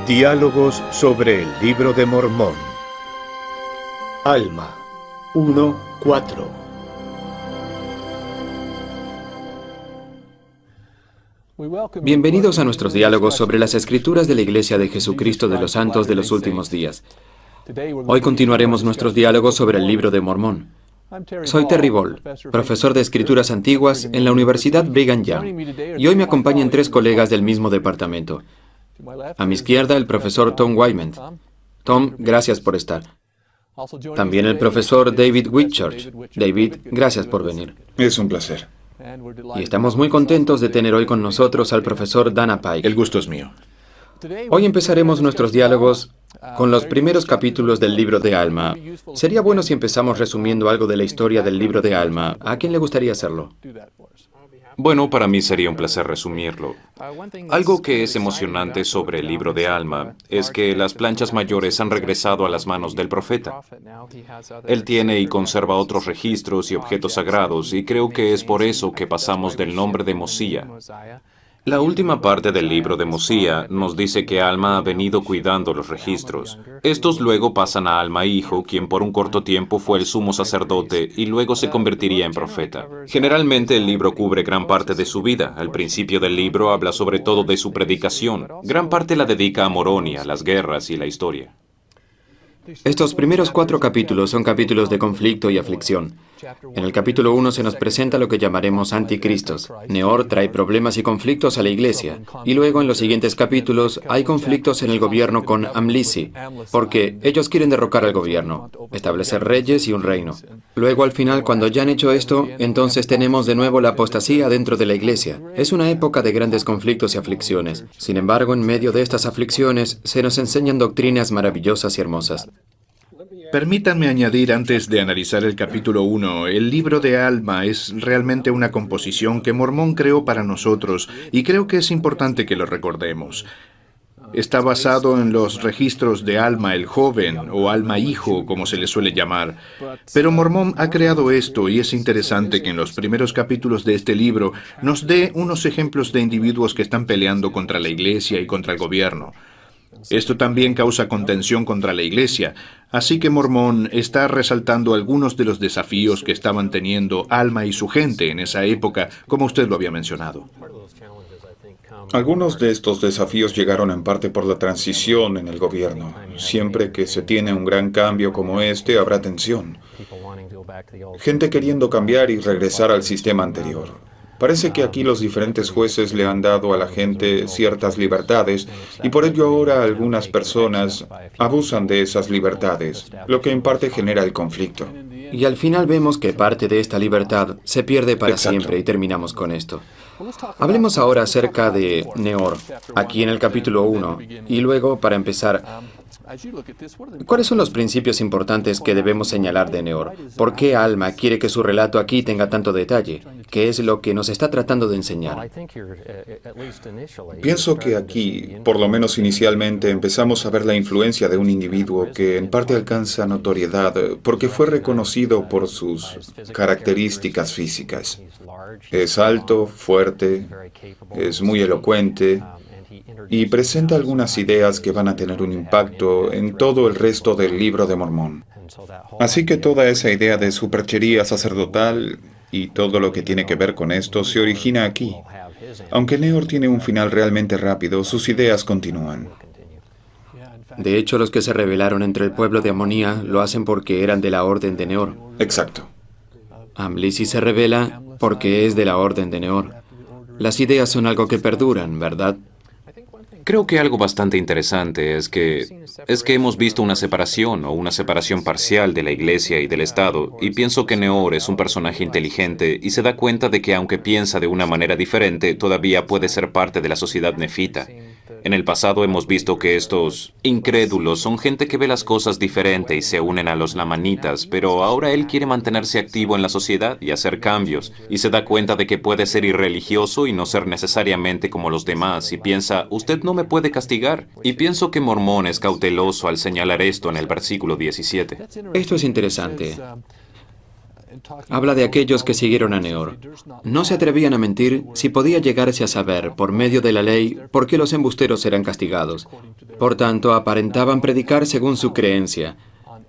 Diálogos sobre el Libro de Mormón. Alma 1:4. Bienvenidos a nuestros diálogos sobre las Escrituras de la Iglesia de Jesucristo de los Santos de los Últimos Días. Hoy continuaremos nuestros diálogos sobre el Libro de Mormón. Soy Terry Ball, profesor de Escrituras Antiguas en la Universidad Brigham Young, y hoy me acompañan tres colegas del mismo departamento. A mi izquierda, el profesor Tom Wyman. Tom, gracias por estar. También el profesor David Whitchurch. David, gracias por venir. Es un placer. Y estamos muy contentos de tener hoy con nosotros al profesor Dana Pike. El gusto es mío. Hoy empezaremos nuestros diálogos con los primeros capítulos del Libro de Alma. Sería bueno si empezamos resumiendo algo de la historia del Libro de Alma. ¿A quién le gustaría hacerlo? Bueno, para mí sería un placer resumirlo. Algo que es emocionante sobre el Libro de Alma es que las planchas mayores han regresado a las manos del profeta. Él tiene y conserva otros registros y objetos sagrados, y creo que es por eso que pasamos del nombre de Mosía. La última parte del libro de Mosía nos dice que Alma ha venido cuidando los registros. Estos luego pasan a Alma hijo, quien por un corto tiempo fue el sumo sacerdote y luego se convertiría en profeta. Generalmente el libro cubre gran parte de su vida. Al principio del libro habla sobre todo de su predicación. Gran parte la dedica a Moronia, las guerras y la historia. Estos primeros 4 capítulos son capítulos de conflicto y aflicción. En el capítulo 1 se nos presenta lo que llamaremos anticristos. Neor trae problemas y conflictos a la iglesia. Y luego en los siguientes capítulos hay conflictos en el gobierno con Amlici, porque ellos quieren derrocar al gobierno, establecer reyes y un reino. Luego al final, cuando ya han hecho esto, entonces tenemos de nuevo la apostasía dentro de la iglesia. Es una época de grandes conflictos y aflicciones. Sin embargo, en medio de estas aflicciones, se nos enseñan doctrinas maravillosas y hermosas. Permítanme añadir antes de analizar el capítulo 1, el libro de Alma es realmente una composición que Mormón creó para nosotros y creo que es importante que lo recordemos. Está basado en los registros de Alma el joven o Alma hijo, como se le suele llamar. Pero Mormón ha creado esto y es interesante que en los primeros capítulos de este libro nos dé unos ejemplos de individuos que están peleando contra la iglesia y contra el gobierno. Esto también causa contención contra la iglesia, así que Mormón está resaltando algunos de los desafíos que estaban teniendo Alma y su gente en esa época, como usted lo había mencionado. Algunos de estos desafíos llegaron en parte por la transición en el gobierno. Siempre que se tiene un gran cambio como este, habrá tensión. Gente queriendo cambiar y regresar al sistema anterior. Parece que aquí los diferentes jueces le han dado a la gente ciertas libertades y por ello ahora algunas personas abusan de esas libertades, lo que en parte genera el conflicto. Y al final vemos que parte de esta libertad se pierde para Exacto. siempre y terminamos con esto. Hablemos ahora acerca de Neor, aquí en el capítulo 1, y luego, para empezar, ¿cuáles son los principios importantes que debemos señalar de Neor? ¿Por qué Alma quiere que su relato aquí tenga tanto detalle? ¿Qué es lo que nos está tratando de enseñar? Pienso que aquí, por lo menos inicialmente, empezamos a ver la influencia de un individuo que en parte alcanza notoriedad porque fue reconocido por sus características físicas. Es alto, fuerte, es muy elocuente y presenta algunas ideas que van a tener un impacto en todo el resto del Libro de Mormón. Así que toda esa idea de superchería sacerdotal y todo lo que tiene que ver con esto se origina aquí. Aunque Neor tiene un final realmente rápido, sus ideas continúan. De hecho, los que se rebelaron entre el pueblo de Amonía lo hacen porque eran de la orden de Neor. Exacto. Amlici se rebela porque es de la orden de Neor. Las ideas son algo que perduran, ¿verdad? Creo que algo bastante interesante es que hemos visto una separación o una separación parcial de la iglesia y del Estado, y pienso que Neor es un personaje inteligente y se da cuenta de que aunque piensa de una manera diferente, todavía puede ser parte de la sociedad nefita. En el pasado hemos visto que estos incrédulos son gente que ve las cosas diferente y se unen a los lamanitas, pero ahora él quiere mantenerse activo en la sociedad y hacer cambios, y se da cuenta de que puede ser irreligioso y no ser necesariamente como los demás, y piensa, usted no me puede castigar. Y pienso que Mormón es cauteloso al señalar esto en el versículo 17. Esto es interesante. Habla de aquellos que siguieron a Neor. No se atrevían a mentir si podía llegarse a saber, por medio de la ley, por qué los embusteros eran castigados. Por tanto, aparentaban predicar según su creencia.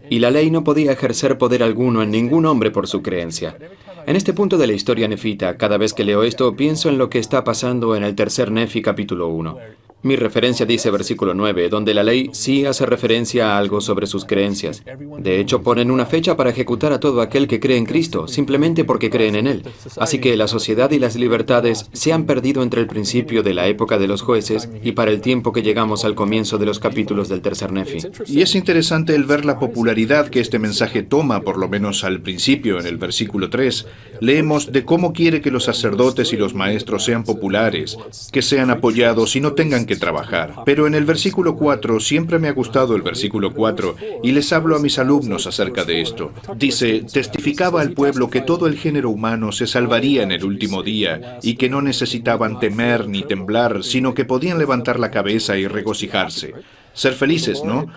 Y la ley no podía ejercer poder alguno en ningún hombre por su creencia. En este punto de la historia nefita, cada vez que leo esto, pienso en lo que está pasando en el tercer Nefi capítulo 1. Mi referencia dice versículo 9, donde la ley sí hace referencia a algo sobre sus creencias. De hecho, ponen una fecha para ejecutar a todo aquel que cree en Cristo, simplemente porque creen en Él. Así que la sociedad y las libertades se han perdido entre el principio de la época de los jueces y para el tiempo que llegamos al comienzo de los capítulos del tercer Nefi. Y es interesante el ver la popularidad que este mensaje toma, por lo menos al principio, en el versículo 3. Leemos de cómo quiere que los sacerdotes y los maestros sean populares, que sean apoyados y no tengan que trabajar. Pero en el versículo 4, siempre me ha gustado el versículo 4, y les hablo a mis alumnos acerca de esto. Dice, testificaba al pueblo que todo el género humano se salvaría en el último día, y que no necesitaban temer ni temblar, sino que podían levantar la cabeza y regocijarse. Ser felices, ¿no?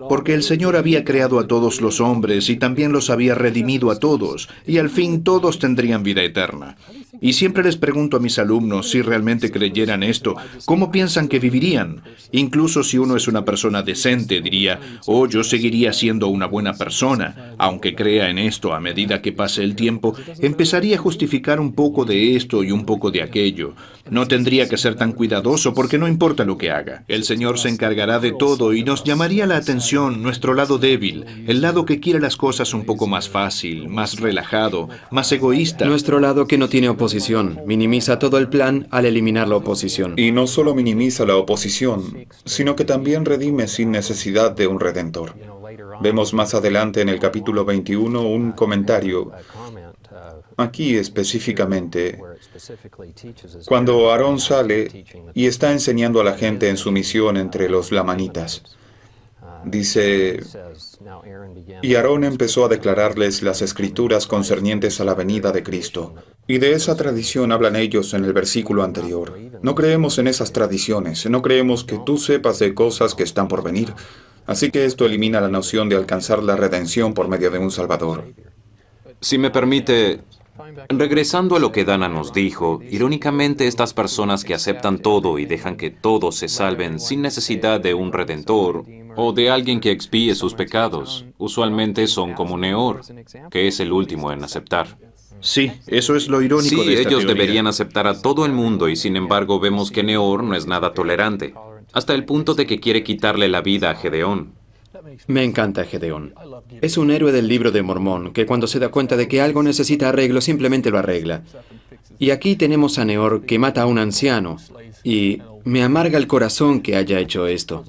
Porque el Señor había creado a todos los hombres y también los había redimido a todos, y al fin todos tendrían vida eterna. Y siempre les pregunto a mis alumnos si realmente creyeran esto, ¿cómo piensan que vivirían? Incluso si uno es una persona decente, diría, oh, yo seguiría siendo una buena persona. Aunque crea en esto a medida que pase el tiempo, empezaría a justificar un poco de esto y un poco de aquello. No tendría que ser tan cuidadoso porque no importa lo que haga. El Señor se encargará de todo y nos llamaría la atención nuestro lado débil, el lado que quiere las cosas un poco más fácil, más relajado, más egoísta. Nuestro lado que no tiene oposición, minimiza todo el plan al eliminar la oposición. Y no solo minimiza la oposición, sino que también redime sin necesidad de un redentor. Vemos más adelante en el capítulo 21 un comentario. Aquí específicamente, cuando Aarón sale y está enseñando a la gente en su misión entre los lamanitas, dice, y Aarón empezó a declararles las escrituras concernientes a la venida de Cristo. Y de esa tradición hablan ellos en el versículo anterior. No creemos en esas tradiciones, no creemos que tú sepas de cosas que están por venir. Así que esto elimina la noción de alcanzar la redención por medio de un Salvador. Si me permite, regresando a lo que Dana nos dijo, irónicamente estas personas que aceptan todo y dejan que todos se salven sin necesidad de un redentor o de alguien que expíe sus pecados, usualmente son como Neor, que es el último en aceptar. Sí, eso es lo irónico de esta ellos teoría. deberían aceptar a todo el mundo y sin embargo vemos que Neor no es nada tolerante, hasta el punto de que quiere quitarle la vida a Gedeón. Me encanta Gedeón. Es un héroe del libro de Mormón, que cuando se da cuenta de que algo necesita arreglo, simplemente lo arregla. Y aquí tenemos a Neor, que mata a un anciano, y me amarga el corazón que haya hecho esto.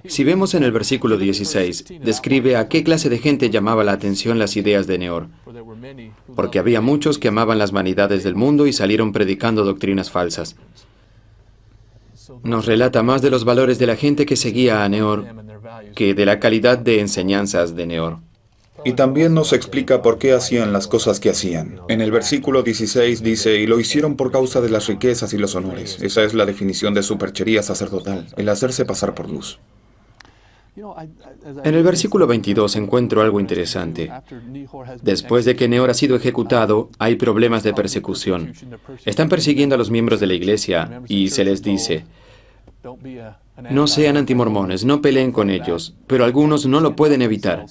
Si vemos en el versículo 16, describe a qué clase de gente llamaba la atención las ideas de Neor. Porque había muchos que amaban las vanidades del mundo y salieron predicando doctrinas falsas. Nos relata más de los valores de la gente que seguía a Neor que de la calidad de enseñanzas de Neor. Y también nos explica por qué hacían las cosas que hacían. En el versículo 16 dice, y lo hicieron por causa de las riquezas y los honores. Esa es la definición de superchería sacerdotal, el hacerse pasar por luz. En el versículo 22 encuentro algo interesante. Después de que Neor ha sido ejecutado, hay problemas de persecución. Están persiguiendo a los miembros de la iglesia y se les dice, no sean antimormones, no peleen con ellos, pero algunos no lo pueden evitar.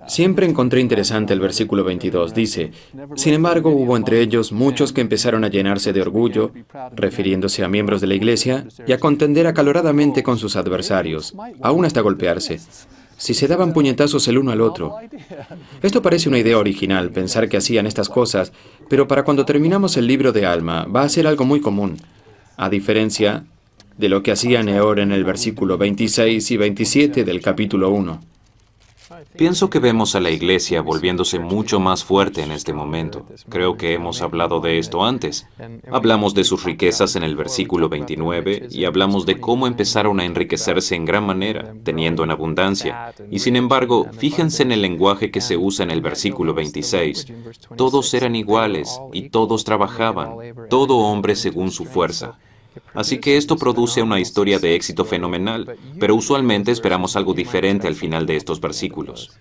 Siempre encontré interesante el versículo 22. Dice, sin embargo, hubo entre ellos muchos que empezaron a llenarse de orgullo, refiriéndose a miembros de la iglesia, y a contender acaloradamente con sus adversarios, aún hasta golpearse. Si se daban puñetazos el uno al otro. Esto parece una idea original, pensar que hacían estas cosas, pero para cuando terminamos el libro de Alma, va a ser algo muy común, a diferencia de lo que hacía Neor en el versículo 26 y 27 del capítulo 1. Pienso que vemos a la iglesia volviéndose mucho más fuerte en este momento. Creo que hemos hablado de esto antes. Hablamos de sus riquezas en el versículo 29 y hablamos de cómo empezaron a enriquecerse en gran manera, teniendo en abundancia. Y sin embargo, fíjense en el lenguaje que se usa en el versículo 26. Todos eran iguales y todos trabajaban, todo hombre según su fuerza. Así que esto produce una historia de éxito fenomenal, pero usualmente esperamos algo diferente al final de estos versículos.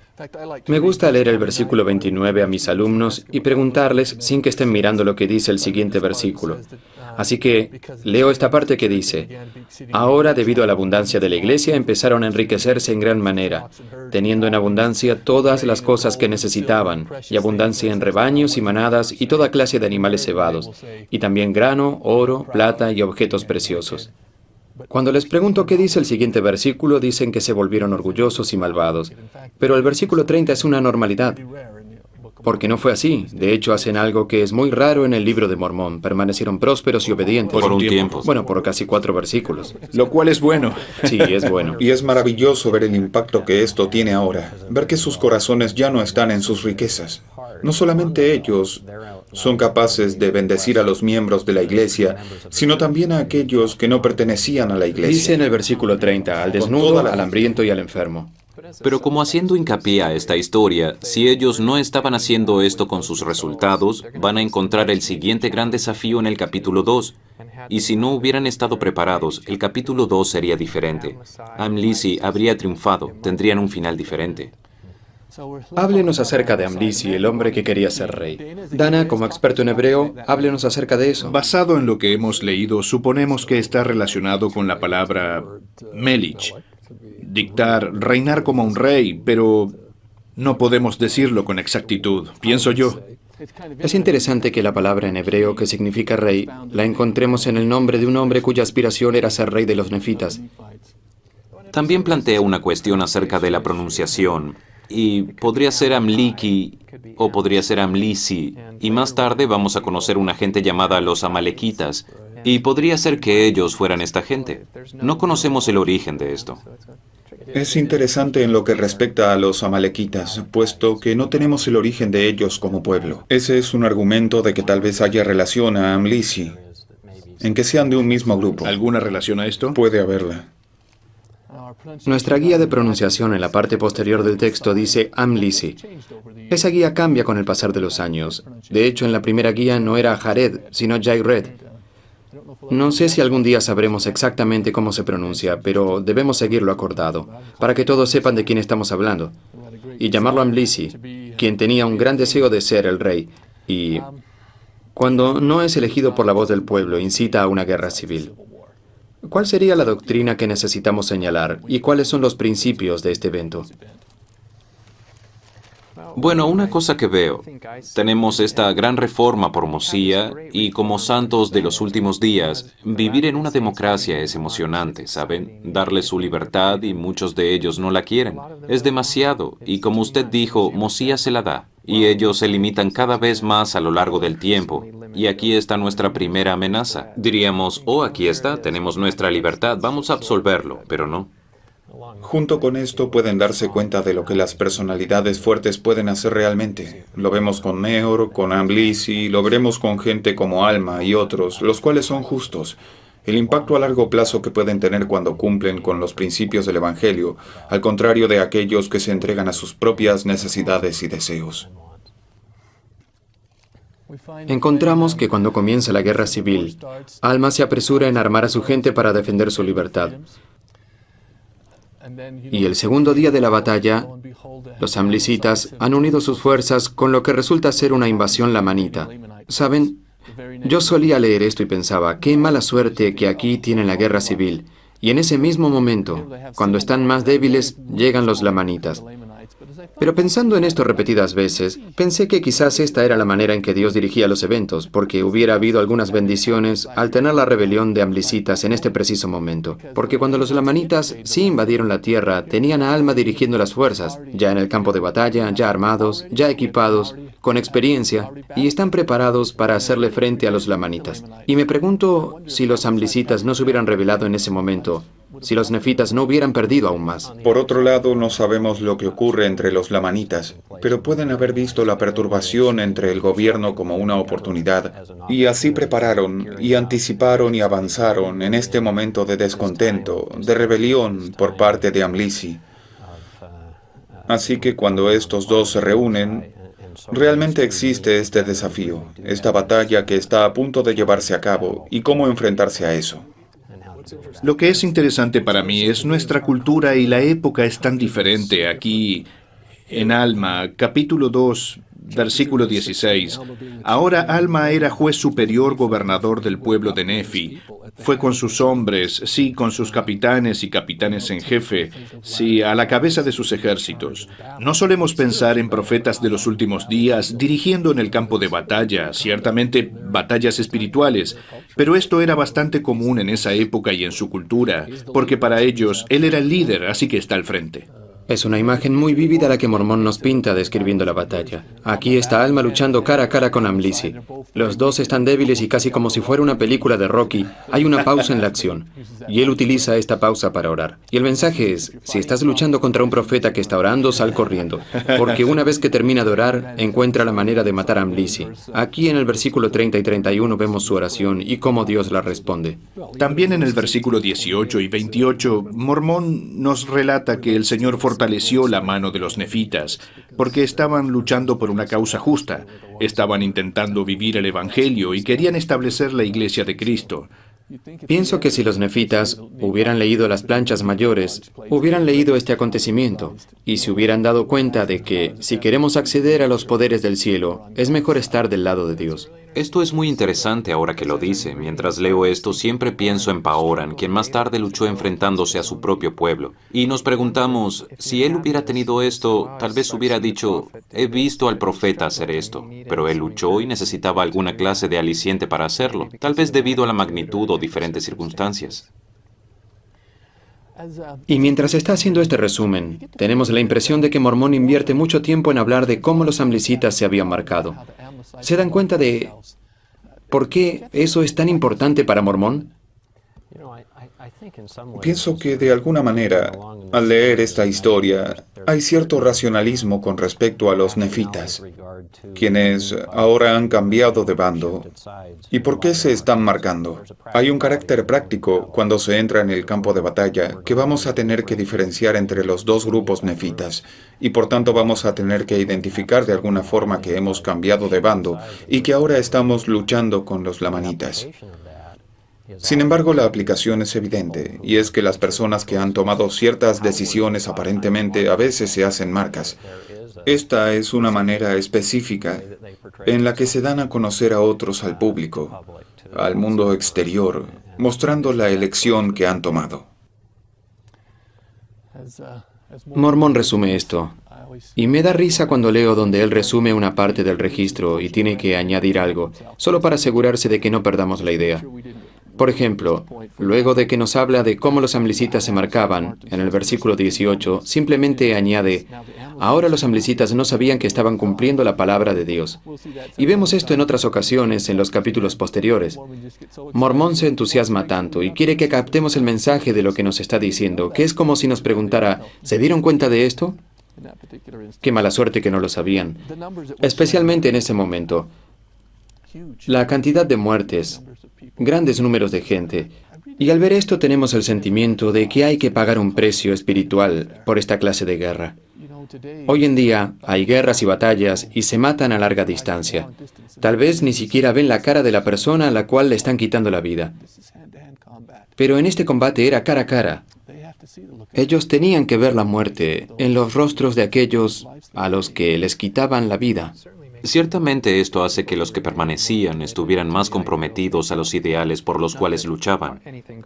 Me gusta leer el versículo 29 a mis alumnos y preguntarles sin que estén mirando lo que dice el siguiente versículo. Así que leo esta parte que dice: ahora, debido a la abundancia de la iglesia, empezaron a enriquecerse en gran manera, teniendo en abundancia todas las cosas que necesitaban, y abundancia en rebaños y manadas y toda clase de animales cebados, y también grano, oro, plata y objetos preciosos. Cuando les pregunto qué dice el siguiente versículo, dicen que se volvieron orgullosos y malvados. Pero el versículo 30 es una normalidad. Porque no fue así. De hecho, hacen algo que es muy raro en el libro de Mormón. Permanecieron prósperos y obedientes. Por un tiempo. Bueno, por casi 4 versículos. Lo cual es bueno. Sí, es bueno. Y es maravilloso ver el impacto que esto tiene ahora, ver que sus corazones ya no están en sus riquezas. No solamente ellos son capaces de bendecir a los miembros de la iglesia, sino también a aquellos que no pertenecían a la iglesia. Dice en el versículo 30, al desnudo, al hambriento y al enfermo. Pero como haciendo hincapié a esta historia, si ellos no estaban haciendo esto con sus resultados, van a encontrar el siguiente gran desafío en el capítulo 2. Y si no hubieran estado preparados, el capítulo 2 sería diferente. Amlisi habría triunfado, tendrían un final diferente. Háblenos acerca de Amlisi, el hombre que quería ser rey. Dana, como experto en hebreo, háblenos acerca de eso. Basado en lo que hemos leído, suponemos que está relacionado con la palabra melich. Dictar, reinar como un rey, pero no podemos decirlo con exactitud, pienso yo. Es interesante que la palabra en hebreo que significa rey la encontremos en el nombre de un hombre cuya aspiración era ser rey de los nefitas. También plantea una cuestión acerca de la pronunciación, y podría ser Amliki o podría ser Amlisi, y más tarde vamos a conocer una gente llamada los Amalequitas, y podría ser que ellos fueran esta gente. No conocemos el origen de esto. Es interesante en lo que respecta a los amalequitas, puesto que no tenemos el origen de ellos como pueblo. Ese es un argumento de que tal vez haya relación a Amlisi, en que sean de un mismo grupo. ¿Alguna relación a esto? Puede haberla. Nuestra guía de pronunciación en la parte posterior del texto dice Amlisi. Esa guía cambia con el pasar de los años. De hecho, en la primera guía no era Jared, sino Jaired. No sé si algún día sabremos exactamente cómo se pronuncia, pero debemos seguir lo acordado, para que todos sepan de quién estamos hablando. Y llamarlo Amlisi, quien tenía un gran deseo de ser el rey, y cuando no es elegido por la voz del pueblo, incita a una guerra civil. ¿Cuál sería la doctrina que necesitamos señalar, y cuáles son los principios de este evento? Bueno, una cosa que veo, tenemos esta gran reforma por Mosía y como santos de los últimos días, vivir en una democracia es emocionante, ¿saben? Darles su libertad y muchos de ellos no la quieren. Es demasiado y como usted dijo, Mosía se la da y ellos se limitan cada vez más a lo largo del tiempo. Y aquí está nuestra primera amenaza. Diríamos, oh, aquí está, tenemos nuestra libertad, vamos a absolverlo, pero no. Junto con esto pueden darse cuenta de lo que las personalidades fuertes pueden hacer realmente. Lo vemos con Neor, con Amlisi, lo veremos con gente como Alma y otros, los cuales son justos. El impacto a largo plazo que pueden tener cuando cumplen con los principios del Evangelio, al contrario de aquellos que se entregan a sus propias necesidades y deseos. Encontramos que cuando comienza la guerra civil, Alma se apresura en armar a su gente para defender su libertad. Y el segundo día de la batalla, los amlicitas han unido sus fuerzas con lo que resulta ser una invasión lamanita. ¿Saben? Yo solía leer esto y pensaba, qué mala suerte que aquí tienen la guerra civil. Y en ese mismo momento, cuando están más débiles, llegan los lamanitas. Pero pensando en esto repetidas veces, pensé que quizás esta era la manera en que Dios dirigía los eventos, porque hubiera habido algunas bendiciones al tener la rebelión de amlicitas en este preciso momento. Porque cuando los lamanitas sí invadieron la tierra, tenían a Alma dirigiendo las fuerzas, ya en el campo de batalla, ya armados, ya equipados, con experiencia, y están preparados para hacerle frente a los lamanitas. Y me pregunto si los amlicitas no se hubieran rebelado en ese momento, si los nefitas no hubieran perdido aún más. Por otro lado, no sabemos lo que ocurre entre los lamanitas, pero pueden haber visto la perturbación entre el gobierno como una oportunidad, y así prepararon, y anticiparon y avanzaron en este momento de descontento, de rebelión por parte de Amlisi. Así que cuando estos dos se reúnen, Realmente existe este desafío, esta batalla que está a punto de llevarse a cabo, y cómo enfrentarse a eso. Lo que es interesante para mí es nuestra cultura y la época es tan diferente. Aquí, en Alma, capítulo 2, versículo 16. Ahora Alma era juez superior gobernador del pueblo de Nefi. Fue con sus hombres, sí, con sus capitanes y capitanes en jefe, sí, a la cabeza de sus ejércitos. No solemos pensar en profetas de los últimos días dirigiendo en el campo de batalla, ciertamente batallas espirituales, pero esto era bastante común en esa época y en su cultura, porque para ellos él era el líder, así que está al frente. Es una imagen muy vívida la que Mormón nos pinta describiendo la batalla. Aquí está Alma luchando cara a cara con Amlici. Los dos están débiles y casi como si fuera una película de Rocky, hay una pausa en la acción. Y él utiliza esta pausa para orar. Y el mensaje es, si estás luchando contra un profeta que está orando, sal corriendo. Porque una vez que termina de orar, encuentra la manera de matar a Amlici. Aquí en el versículo 30 y 31 vemos su oración y cómo Dios la responde. También en el versículo 18 y 28, Mormón nos relata que el Señor fortaleció la mano de los nefitas, porque estaban luchando por una causa justa, estaban intentando vivir el Evangelio y querían establecer la iglesia de Cristo. Pienso que si los nefitas hubieran leído las planchas mayores, hubieran leído este acontecimiento y se hubieran dado cuenta de que, si queremos acceder a los poderes del cielo, es mejor estar del lado de Dios. Esto es muy interesante ahora que lo dice. Mientras leo esto, siempre pienso en Paoran, quien más tarde luchó enfrentándose a su propio pueblo. Y nos preguntamos, si él hubiera tenido esto, tal vez hubiera dicho, he visto al profeta hacer esto, pero él luchó y necesitaba alguna clase de aliciente para hacerlo, tal vez debido a la magnitud o diferentes circunstancias. Y mientras está haciendo este resumen, tenemos la impresión de que Mormón invierte mucho tiempo en hablar de cómo los amlicitas se habían marcado. ¿Se dan cuenta de por qué eso es tan importante para Mormón? Pienso que de alguna manera, al leer esta historia, hay cierto racionalismo con respecto a los nefitas, quienes ahora han cambiado de bando. ¿Y por qué se están marcando? Hay un carácter práctico cuando se entra en el campo de batalla que vamos a tener que diferenciar entre los dos grupos nefitas, y por tanto vamos a tener que identificar de alguna forma que hemos cambiado de bando y que ahora estamos luchando con los lamanitas. Sin embargo, la aplicación es evidente, y es que las personas que han tomado ciertas decisiones aparentemente a veces se hacen marcas. Esta es una manera específica en la que se dan a conocer a otros al público, al mundo exterior, mostrando la elección que han tomado. Mormón resume esto, y me da risa cuando leo donde él resume una parte del registro y tiene que añadir algo, solo para asegurarse de que no perdamos la idea. Por ejemplo, luego de que nos habla de cómo los amlicitas se marcaban, en el versículo 18, simplemente añade, ahora los amlicitas no sabían que estaban cumpliendo la palabra de Dios. Y vemos esto en otras ocasiones en los capítulos posteriores. Mormón se entusiasma tanto y quiere que captemos el mensaje de lo que nos está diciendo, que es como si nos preguntara, ¿se dieron cuenta de esto? Qué mala suerte que no lo sabían, especialmente en ese momento. La cantidad de muertes, grandes números de gente, y al ver esto tenemos el sentimiento de que hay que pagar un precio espiritual por esta clase de guerra. Hoy en día hay guerras y batallas y se matan a larga distancia. Tal vez ni siquiera ven la cara de la persona a la cual le están quitando la vida. Pero en este combate era cara a cara. Ellos tenían que ver la muerte en los rostros de aquellos a los que les quitaban la vida. Ciertamente esto hace que los que permanecían estuvieran más comprometidos a los ideales por los cuales luchaban.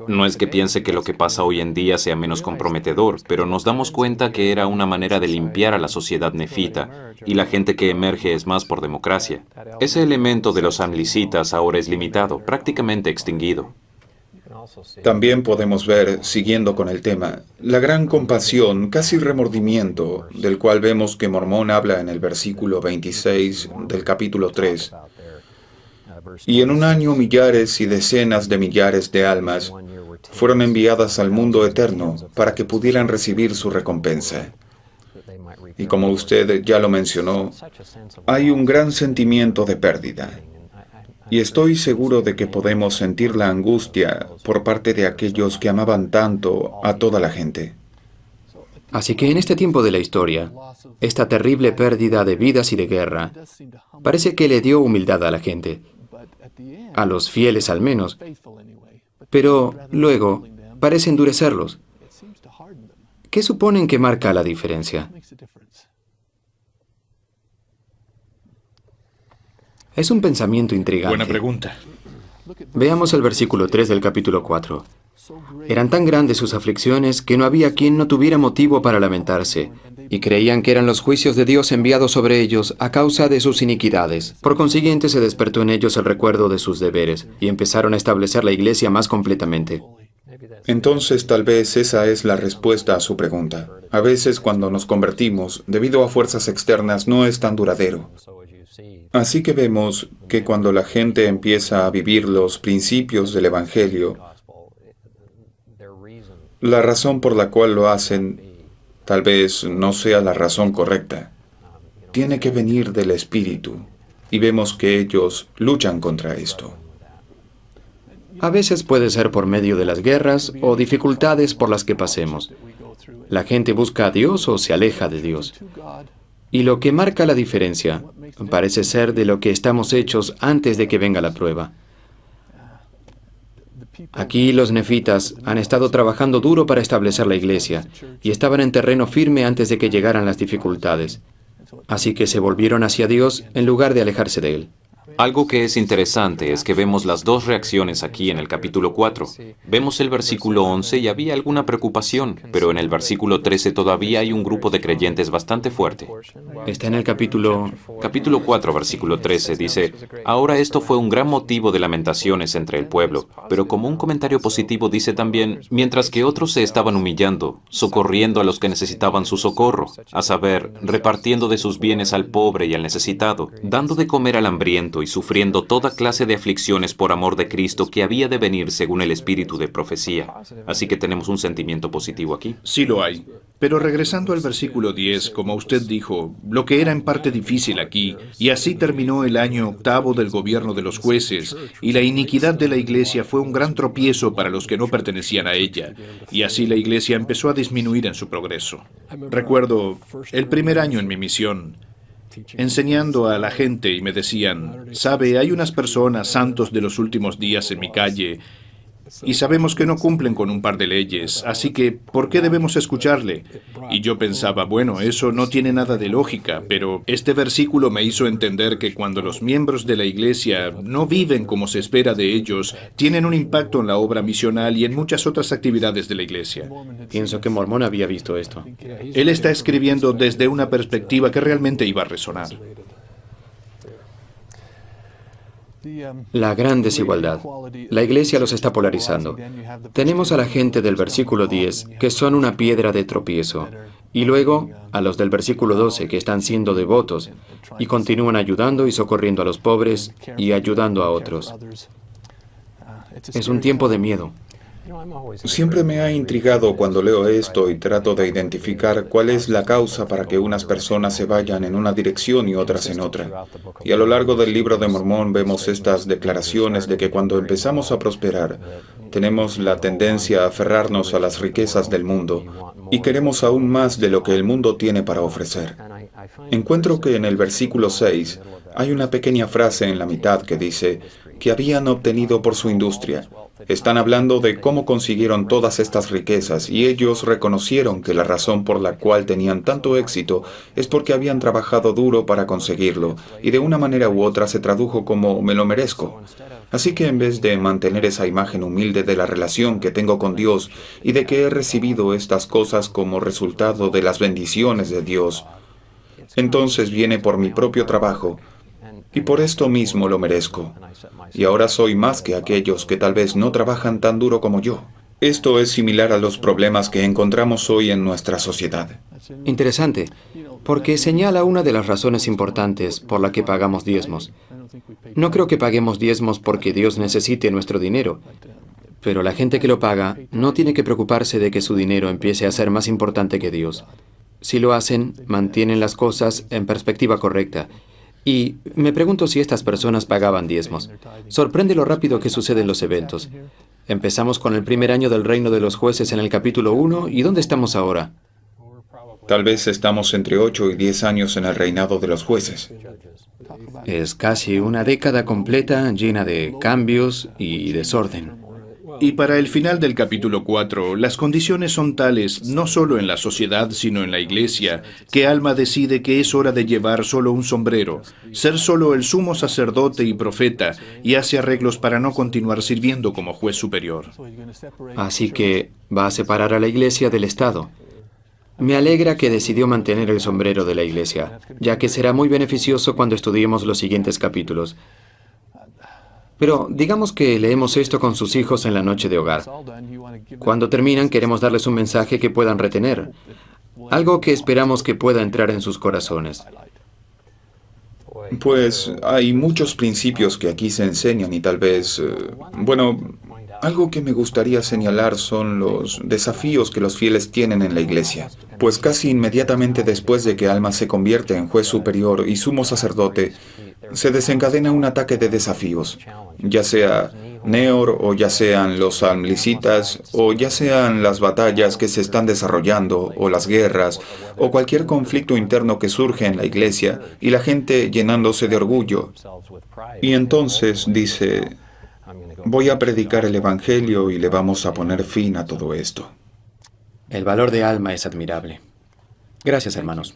No es que piense que lo que pasa hoy en día sea menos comprometedor, pero nos damos cuenta que era una manera de limpiar a la sociedad nefita, y la gente que emerge es más por democracia. Ese elemento de los amlicitas ahora es limitado, prácticamente extinguido. También podemos ver, siguiendo con el tema, la gran compasión, casi remordimiento, del cual vemos que Mormón habla en el versículo 26 del capítulo 3. Y en un año millares y decenas de millares de almas fueron enviadas al mundo eterno para que pudieran recibir su recompensa. Y como usted ya lo mencionó, hay un gran sentimiento de pérdida. Y estoy seguro de que podemos sentir la angustia por parte de aquellos que amaban tanto a toda la gente. Así que en este tiempo de la historia, esta terrible pérdida de vidas y de guerra, parece que le dio humildad a la gente, a los fieles al menos, pero luego parece endurecerlos. ¿Qué suponen que marca la diferencia? Es un pensamiento intrigante. Buena pregunta. Veamos el versículo 3 del capítulo 4. Eran tan grandes sus aflicciones que no había quien no tuviera motivo para lamentarse, y creían que eran los juicios de Dios enviados sobre ellos a causa de sus iniquidades. Por consiguiente, se despertó en ellos el recuerdo de sus deberes, y empezaron a establecer la iglesia más completamente. Entonces, tal vez esa es la respuesta a su pregunta. A veces, cuando nos convertimos, debido a fuerzas externas, no es tan duradero. Así que vemos que cuando la gente empieza a vivir los principios del Evangelio, la razón por la cual lo hacen tal vez no sea la razón correcta. Tiene que venir del Espíritu, y vemos que ellos luchan contra esto. A veces puede ser por medio de las guerras o dificultades por las que pasemos. La gente busca a Dios o se aleja de Dios. Y lo que marca la diferencia parece ser de lo que estamos hechos antes de que venga la prueba. Aquí los nefitas han estado trabajando duro para establecer la iglesia y estaban en terreno firme antes de que llegaran las dificultades. Así que se volvieron hacia Dios en lugar de alejarse de Él. Algo que es interesante es que vemos las dos reacciones aquí en el capítulo 4. Vemos el versículo 11 y había alguna preocupación, pero en el versículo 13 todavía hay un grupo de creyentes bastante fuerte. Está en el capítulo 4, versículo 13, dice, ahora esto fue un gran motivo de lamentaciones entre el pueblo, pero como un comentario positivo dice también, mientras que otros se estaban humillando, socorriendo a los que necesitaban su socorro, a saber, repartiendo de sus bienes al pobre y al necesitado, dando de comer al hambriento y sufriendo toda clase de aflicciones por amor de Cristo que había de venir según el espíritu de profecía. Así que tenemos un sentimiento positivo aquí. Sí lo hay. Pero regresando al versículo 10, como usted dijo, lo que era en parte difícil aquí, y así terminó el año octavo del gobierno de los jueces, y la iniquidad de la iglesia fue un gran tropiezo para los que no pertenecían a ella, y así la iglesia empezó a disminuir en su progreso. Recuerdo el primer año en mi misión, enseñando a la gente y me decían, sabe, hay unas personas santos de los últimos días en mi calle y sabemos que no cumplen con un par de leyes, así que, ¿por qué debemos escucharle? Y yo pensaba, bueno, eso no tiene nada de lógica, pero este versículo me hizo entender que cuando los miembros de la iglesia no viven como se espera de ellos, tienen un impacto en la obra misional y en muchas otras actividades de la iglesia. Pienso que Mormón había visto esto. Él está escribiendo desde una perspectiva que realmente iba a resonar. La gran desigualdad. La iglesia los está polarizando. Tenemos a la gente del versículo 10, que son una piedra de tropiezo, y luego a los del versículo 12, que están siendo devotos, y continúan ayudando y socorriendo a los pobres, y ayudando a otros. Es un tiempo de miedo. Siempre me ha intrigado cuando leo esto y trato de identificar cuál es la causa para que unas personas se vayan en una dirección y otras en otra. Y a lo largo del libro de Mormón vemos estas declaraciones de que cuando empezamos a prosperar, tenemos la tendencia a aferrarnos a las riquezas del mundo y queremos aún más de lo que el mundo tiene para ofrecer. Encuentro que en el versículo 6 hay una pequeña frase en la mitad que dice que habían obtenido por su industria. Están hablando de cómo consiguieron todas estas riquezas y ellos reconocieron que la razón por la cual tenían tanto éxito es porque habían trabajado duro para conseguirlo y de una manera u otra se tradujo como me lo merezco. Así que en vez de mantener esa imagen humilde de la relación que tengo con Dios y de que he recibido estas cosas como resultado de las bendiciones de Dios, entonces viene por mi propio trabajo y por esto mismo lo merezco. Y ahora soy más que aquellos que tal vez no trabajan tan duro como yo. Esto es similar a los problemas que encontramos hoy en nuestra sociedad. Interesante, porque señala una de las razones importantes por la que pagamos diezmos. No creo que paguemos diezmos porque Dios necesite nuestro dinero, pero la gente que lo paga no tiene que preocuparse de que su dinero empiece a ser más importante que Dios. Si lo hacen, mantienen las cosas en perspectiva correcta. Y me pregunto si estas personas pagaban diezmos. Sorprende lo rápido que suceden los eventos. Empezamos con el primer año del reino de los jueces en el capítulo 1, ¿y dónde estamos ahora? Tal vez estamos entre 8 y 10 años en el reinado de los jueces. Es casi una década completa llena de cambios y desorden. Y para el final del capítulo 4, las condiciones son tales, no solo en la sociedad, sino en la iglesia, que Alma decide que es hora de llevar solo un sombrero, ser solo el sumo sacerdote y profeta, y hace arreglos para no continuar sirviendo como juez superior. Así que va a separar a la iglesia del Estado. Me alegra que decidió mantener el sombrero de la iglesia, ya que será muy beneficioso cuando estudiemos los siguientes capítulos. Pero digamos que leemos esto con sus hijos en la noche de hogar. Cuando terminan, queremos darles un mensaje que puedan retener, algo que esperamos que pueda entrar en sus corazones. Pues hay muchos principios que aquí se enseñan y tal vez, algo que me gustaría señalar son los desafíos que los fieles tienen en la iglesia. Pues casi inmediatamente después de que Alma se convierte en juez superior y sumo sacerdote, se desencadena un ataque de desafíos, ya sea Neor o ya sean los amlicitas o ya sean las batallas que se están desarrollando o las guerras o cualquier conflicto interno que surge en la iglesia y la gente llenándose de orgullo. Y entonces dice, voy a predicar el evangelio y le vamos a poner fin a todo esto. El valor de Alma es admirable. Gracias, hermanos.